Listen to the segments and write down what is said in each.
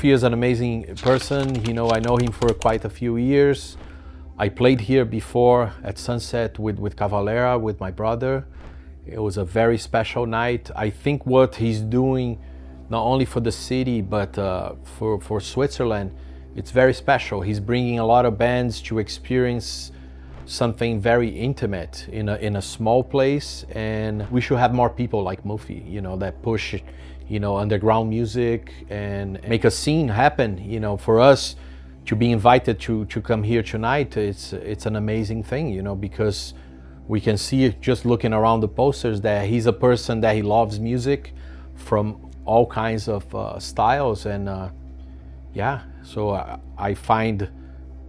Mufi is an amazing person. You know, I know him for quite a few years. I played here before at Sunset with Cavalera, with my brother. It was a very special night. I think what he's doing, not only for the city, but for Switzerland, it's very special. He's bringing a lot of bands to experience something very intimate in a small place, and we should have more people like Mufi, you know, that push, you know, underground music and make a scene happen. You know, for us to be invited to come here tonight, it's an amazing thing, you know, because we can see just looking around the posters that he's a person that he loves music from all kinds of styles, and yeah, so I find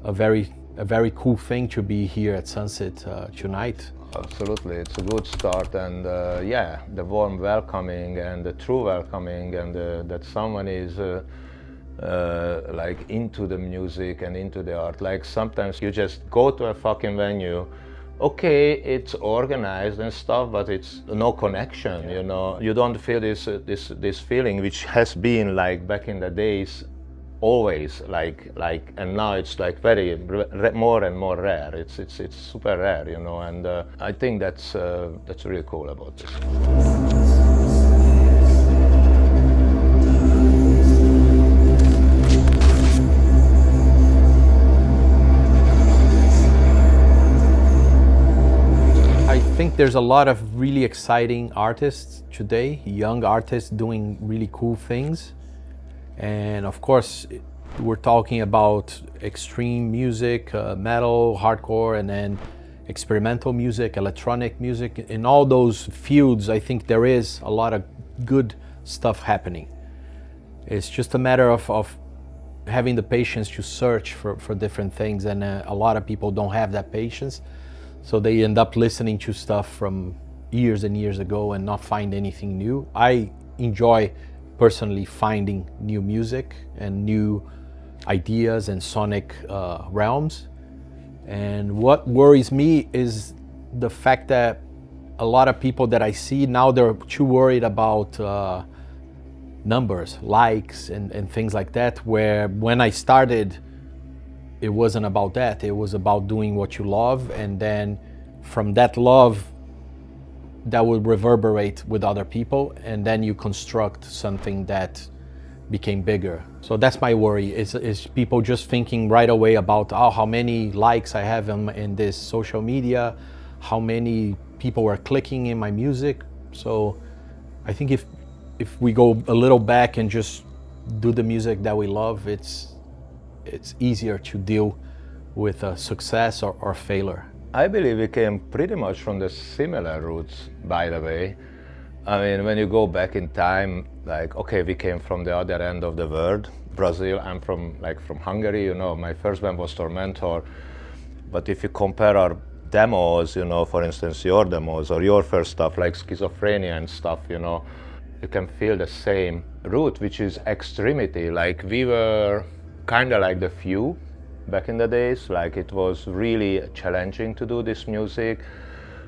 a very cool thing to be here at Sunset tonight. Absolutely, it's a good start, and yeah, the warm welcoming and the true welcoming, and that someone is like into the music and into the art. Like sometimes you just go to a fucking venue, okay, it's organized and stuff, but it's no connection, you know. You don't feel this feeling which has been like back in the days, always like, and now it's like very more and more rare. It's super rare, you know, and I think that's really cool about this. I think there's a lot of really exciting artists today, young artists doing really cool things. And of course, we're talking about extreme music, metal, hardcore, and then experimental music, electronic music. In all those fields, I think there is a lot of good stuff happening. It's just a matter of having the patience to search for different things, and a lot of people don't have that patience. So they end up listening to stuff from years and years ago and not find anything new. I enjoy personally finding new music and new ideas and sonic realms. And what worries me is the fact that a lot of people that I see now, they're too worried about numbers, likes, and things like that, where when I started, it wasn't about that. It was about doing what you love, and then from that love, that would reverberate with other people, and then you construct something that became bigger. So that's my worry, is people just thinking right away about, oh, how many likes I have in this social media, how many people are clicking in my music. So I think if we go a little back and just do the music that we love, it's easier to deal with success or failure. I believe we came pretty much from the similar roots, by the way. I mean, when you go back in time, like, okay, we came from the other end of the world, Brazil. I'm from Hungary, you know. My first band was Tormentor. But if you compare our demos, you know, for instance, your demos or your first stuff, like Schizophrenia and stuff, you know, you can feel the same root, which is extremity. Like, we were kind of like the few back in the days. Like, it was really challenging to do this music.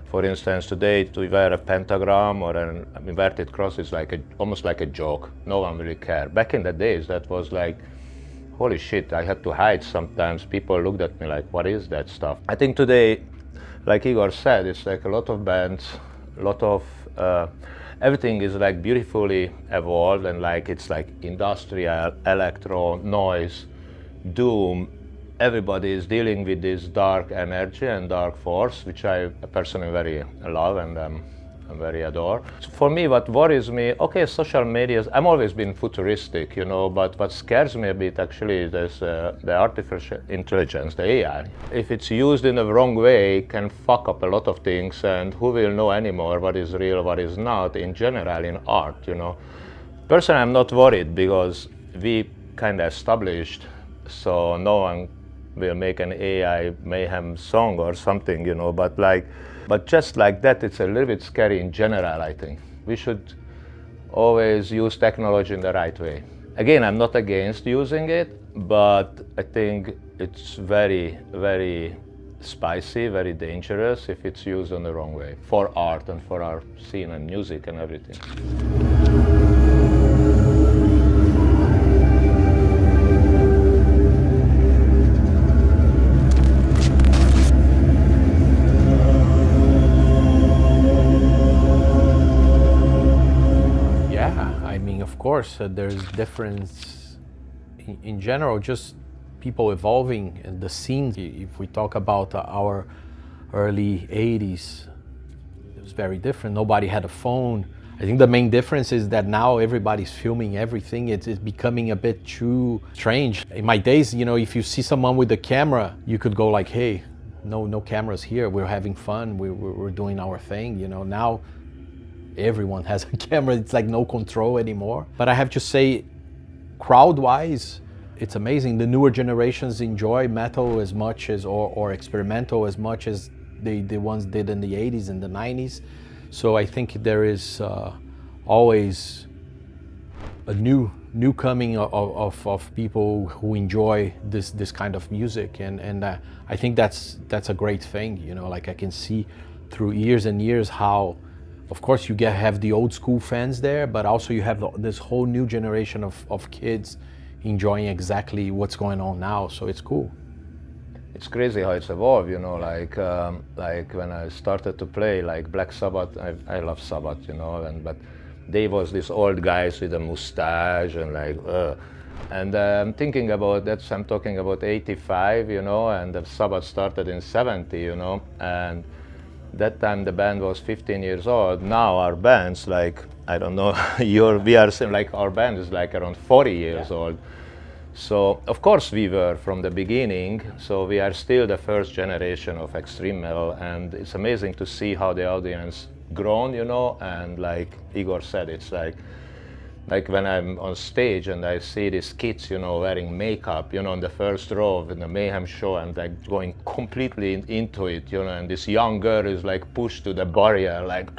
For instance, today to wear a pentagram or an inverted cross is like almost like a joke. No one really cared. Back in the days, that was like, holy shit, I had to hide sometimes. People looked at me like, what is that stuff? I think today, like Igor said, it's like a lot of bands, a lot of everything is like beautifully evolved, and like it's like industrial, electro, noise, doom. Everybody is dealing with this dark energy and dark force, which I personally very love and very adore. So for me, what worries me, okay, social media, I've always been futuristic, you know, but what scares me a bit actually is the artificial intelligence, the AI. If it's used in the wrong way, it can fuck up a lot of things, and who will know anymore what is real, what is not, in general, in art, you know. Personally, I'm not worried because we kind of established, so no one will make an AI Mayhem song or something, you know, but just like that, it's a little bit scary in general, I think. We should always use technology in the right way. Again, I'm not against using it, but I think it's very, very spicy, very dangerous if it's used in the wrong way, for art and for our scene and music and everything. course, there's difference in general, just people evolving and the scene. If we talk about our early 80s, it was very different. Nobody had a phone. I think the main difference is that now everybody's filming everything. It's becoming a bit too strange. In my days, you know, if you see someone with a camera, you could go like, hey, no cameras here. We're having fun. We're doing our thing. You know, now everyone has a camera. It's like no control anymore. But I have to say, crowd-wise, it's amazing. The newer generations enjoy metal as much as, or experimental as much as the ones did in the 80s and the 90s. So I think there is always a new coming of people who enjoy this kind of music, and I think that's a great thing. You know, like I can see through years and years how, of course, you have the old school fans there, but also you have this whole new generation of kids enjoying exactly what's going on now. So it's cool. It's crazy how it's evolved, you know, like when I started to play, like Black Sabbath, I love Sabbath, you know, but they was these old guys with a mustache and like, and I'm thinking about that, I'm talking about 85, you know, and the Sabbath started in 70, you know, and that time the band was 15 years old. Now our band's like, I don't know, we are like, our band is like around 40 years old. So, of course, we were from the beginning, so we are still the first generation of extreme metal, and it's amazing to see how the audience grown, you know, and like Igor said, it's like when I'm on stage and I see these kids, you know, wearing makeup, you know, on the first row in the Mayhem show, and like going completely into it, you know, and this young girl is like pushed to the barrier, like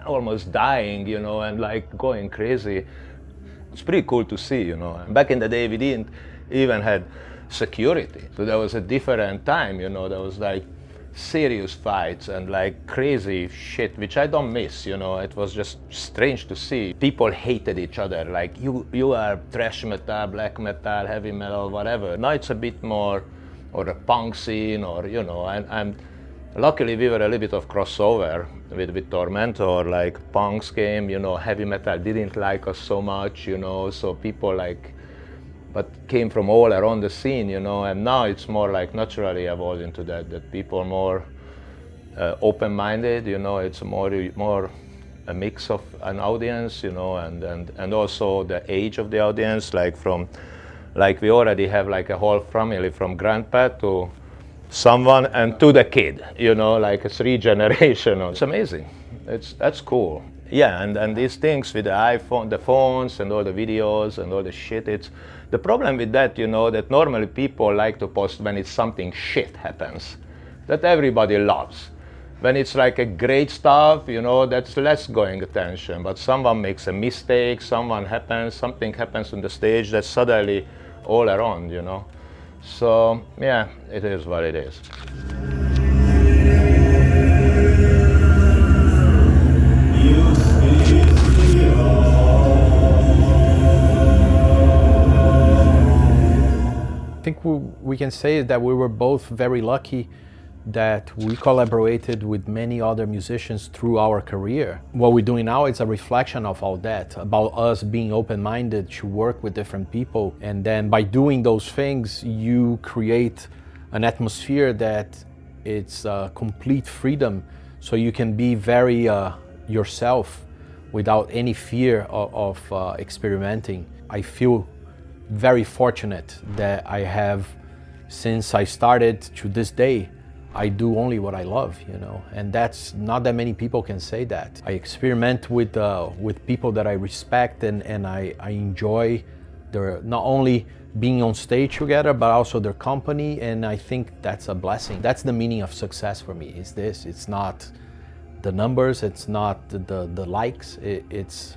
almost dying, you know, and like going crazy. It's pretty cool to see, you know. Back in the day, we didn't even had security. So there was a different time, you know. There was like serious fights and like crazy shit, which I don't miss, you know. It was just strange to see. People hated each other, like you are thrash metal, black metal, heavy metal, whatever. Now it's a bit more, or a punk scene, or, you know, and luckily we were a little bit of crossover with Tormentor, like punks came, you know, heavy metal didn't like us so much, you know, so people like, but came from all around the scene, you know, and now it's more like naturally evolved into that people are more open-minded, you know, it's more a mix of an audience, you know, and also the age of the audience, like we already have like a whole family from grandpa to someone and to the kid, you know, like a 3 generation. It's amazing. That's cool. Yeah, and these things with the iPhone, the phones and all the videos and all the shit, it's the problem with that, you know, that normally people like to post when it's something shit happens, that everybody loves. When it's like a great stuff, you know, that's less going attention, but someone makes a mistake, something happens on the stage, that's suddenly all around, you know. So, yeah, it is what it is. I think we can say that we were both very lucky that we collaborated with many other musicians through our career. What we're doing now is a reflection of all that, about us being open-minded to work with different people. And then by doing those things, you create an atmosphere that it's complete freedom. So you can be very yourself without any fear of experimenting. I feel very fortunate that I have, since I started to this day, I do only what I love, you know, and that's not that many people can say that. I experiment with people that I respect, and I enjoy their, not only being on stage together, but also their company, and I think that's a blessing. That's the meaning of success for me, is this. It's not the numbers, it's not the likes, it's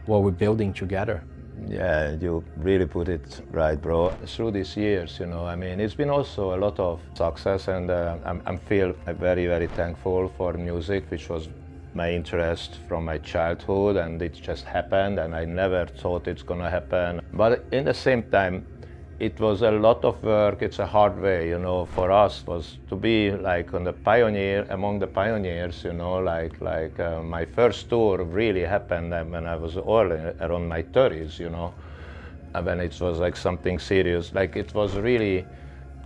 what we're building together. Yeah, you really put it right, bro. Through these years, you know, I mean, it's been also a lot of success, and I feel very, very thankful for music, which was my interest from my childhood, and it just happened, and I never thought it's gonna happen. But in the same time, it was a lot of work. It's a hard way, you know, for us was to be like on the pioneer, among the pioneers, you know, my first tour really happened when I was early, around my 30s, you know, and when it was like something serious. Like it was really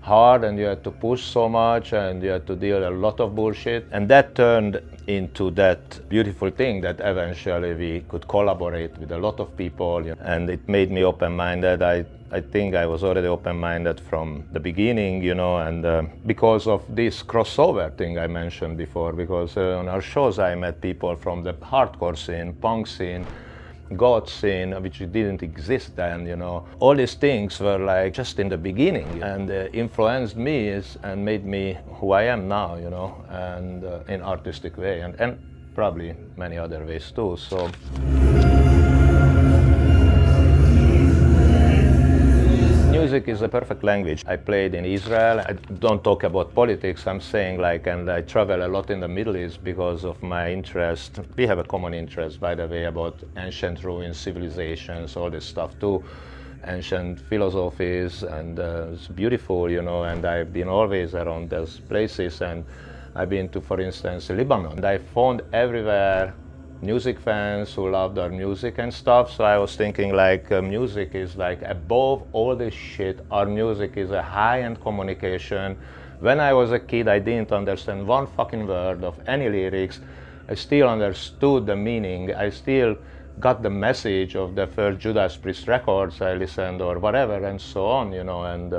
hard, and you had to push so much, and you had to deal a lot of bullshit, and that turned into that beautiful thing that eventually we could collaborate with a lot of people, you know, and it made me open-minded. I think I was already open-minded from the beginning, you know, and because of this crossover thing I mentioned before, because on our shows I met people from the hardcore scene, punk scene, goth scene, which didn't exist then, you know. All these things were like just in the beginning, and influenced me and made me who I am now, you know, and in artistic way, and probably many other ways too. So. Music is a perfect language. I played in Israel. I don't talk about politics, I'm saying like, and I travel a lot in the Middle East because of my interest. We have a common interest, by the way, about ancient ruins, civilizations, all this stuff too, ancient philosophies, and it's beautiful, you know, and I've been always around those places, and I've been to, for instance, Lebanon. And I found everywhere music fans who loved our music and stuff, so I was thinking like music is like above all this shit. Our music is a high-end communication. When I was a kid, I didn't understand one fucking word of any lyrics. I still understood the meaning. I still got the message of the first Judas Priest records I listened or whatever and so on, you know, and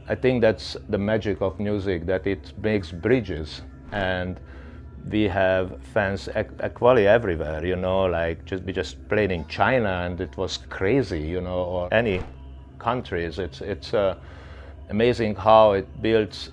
I think that's the magic of music, that it makes bridges, and we have fans equally everywhere, you know, like we just played in China and it was crazy, you know, or any countries. It's amazing how it builds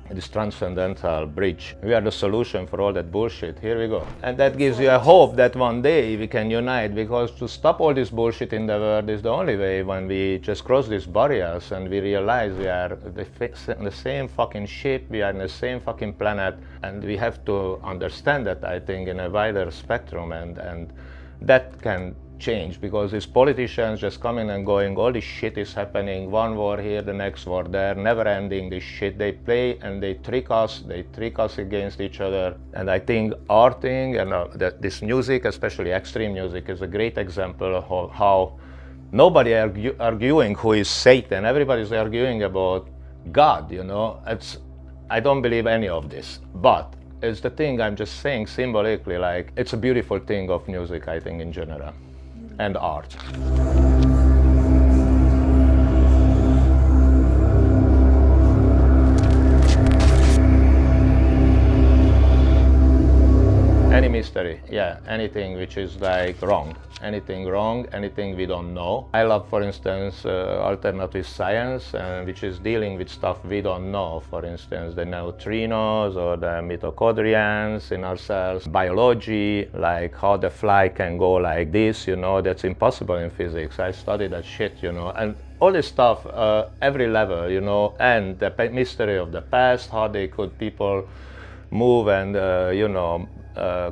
this transcendental bridge. We are the solution for all that bullshit. Here we go. And that gives you a hope that one day we can unite, because to stop all this bullshit in the world is the only way, when we just cross these barriers and we realize we are the same fucking ship, we are in the same fucking planet, and we have to understand that, I think, in a wider spectrum, and that can change, because these politicians just coming and going, all this shit is happening, one war here, the next war there, never ending this shit. They play and they trick us against each other. And I think our thing, and this music, especially extreme music, is a great example of how nobody arguing who is Satan, everybody's arguing about God, you know. I don't believe any of this, but it's the thing I'm just saying symbolically, like, it's a beautiful thing of music, I think, in general, and art. Any mystery, yeah, anything which is like wrong, anything we don't know. I love, for instance, alternative science, which is dealing with stuff we don't know. For instance, the neutrinos or the mitochondrions in our cells, biology, like how the fly can go like this, you know, that's impossible in physics. I studied that shit, you know, and all this stuff, every level, you know, and the mystery of the past, how people move and, you know,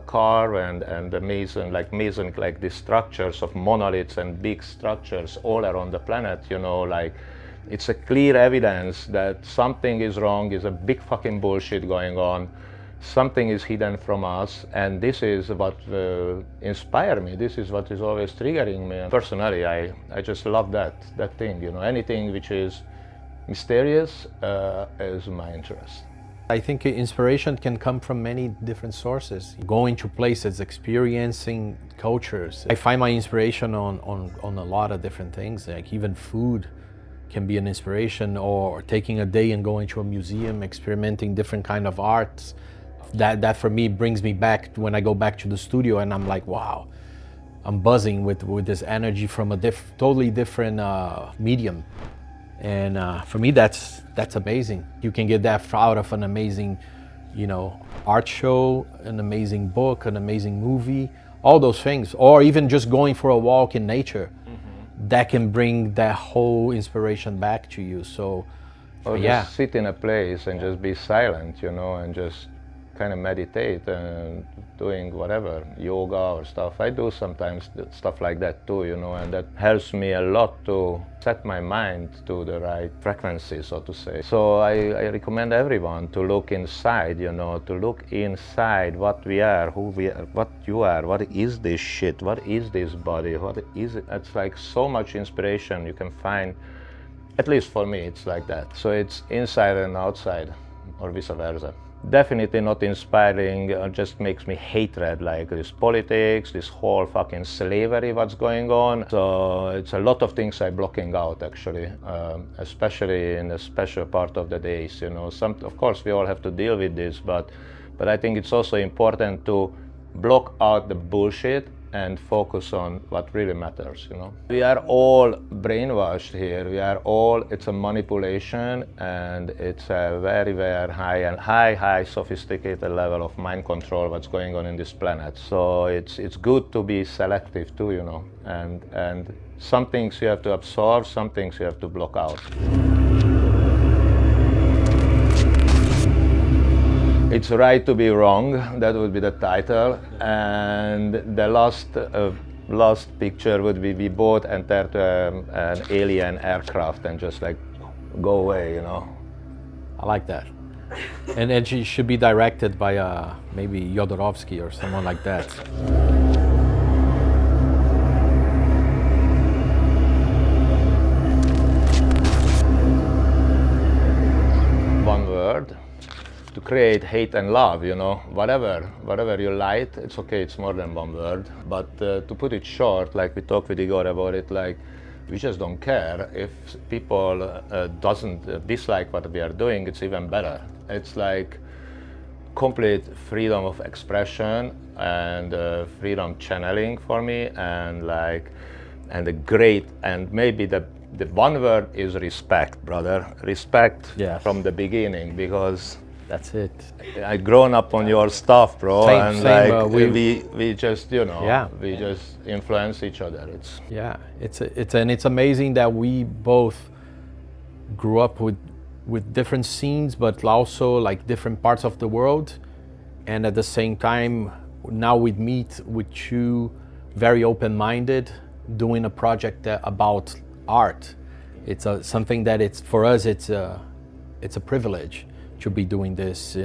carve and the mason like these structures of monoliths and big structures all around the planet, you know, like, it's a clear evidence that something is wrong, is a big fucking bullshit going on, something is hidden from us, and this is what inspires me, this is what is always triggering me. And personally, I just love that thing, you know, anything which is mysterious is my interest. I think inspiration can come from many different sources. Going to places, experiencing cultures. I find my inspiration on a lot of different things, like even food can be an inspiration, or taking a day and going to a museum, experimenting different kind of arts. That for me brings me back when I go back to the studio, and I'm like, wow, I'm buzzing with this energy from a totally different medium. And for me, that's amazing. You can get that out of an amazing, you know, art show, an amazing book, an amazing movie, all those things, or even just going for a walk in nature. Mm-hmm. That can bring that whole inspiration back to you. So, or yeah. Just sit in a place and just be silent, you know, and just kind of meditate and doing whatever, yoga or stuff. I do sometimes stuff like that too, you know, and that helps me a lot to set my mind to the right frequency, so to say. So I recommend everyone to look inside, you know, to look inside what we are, who we are, what you are, what is this shit, what is this body, what is it? It's like so much inspiration you can find. At least for me, it's like that. So it's inside and outside, or vice versa. Definitely not inspiring, just makes me hatred, like this politics, this whole fucking slavery, what's going on. So it's a lot of things I'm blocking out, actually, especially in the special part of the days, you know. Of course, we all have to deal with this, but I think it's also important to block out the bullshit and focus on what really matters, you know. We are all brainwashed here. We are all, it's a manipulation, and it's a very, very high sophisticated level of mind control what's going on in this planet. So it's good to be selective too, you know, and some things you have to absorb, some things you have to block out. It's right to be wrong, that would be the title, and the last picture would be we both entered an alien aircraft and just like go away, you know. I like that. And it should be directed by maybe Jodorowsky or someone like that. One word. To create hate and love, you know, whatever you light, it's okay, it's more than one word. But to put it short, like we talked with Igor about it, like we just don't care. If people doesn't dislike what we are doing, it's even better. It's like complete freedom of expression and freedom channeling for me, and like, and the great, and maybe the one word is respect, brother. Respect. Yes. From the beginning, because that's it. I've grown up on your stuff, bro, same, like we just, you know, yeah, we just influence each other. It's amazing that we both grew up with different scenes, but also like different parts of the world, and at the same time, now we meet with you, very open-minded, doing a project about art. It's something that it's for us. It's a privilege to be doing this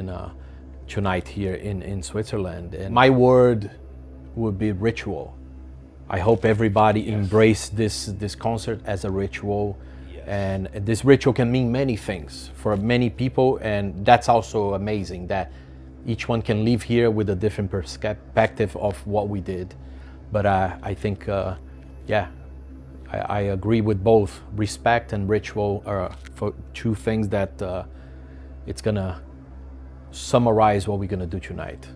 tonight here in Switzerland. And my word would be ritual. I hope everybody embrace this concert as a ritual. Yes. And this ritual can mean many things for many people, and that's also amazing that each one can leave here with a different perspective of what we did. But I think, I agree with both. Respect and ritual are for two things that it's gonna summarize what we're gonna do tonight.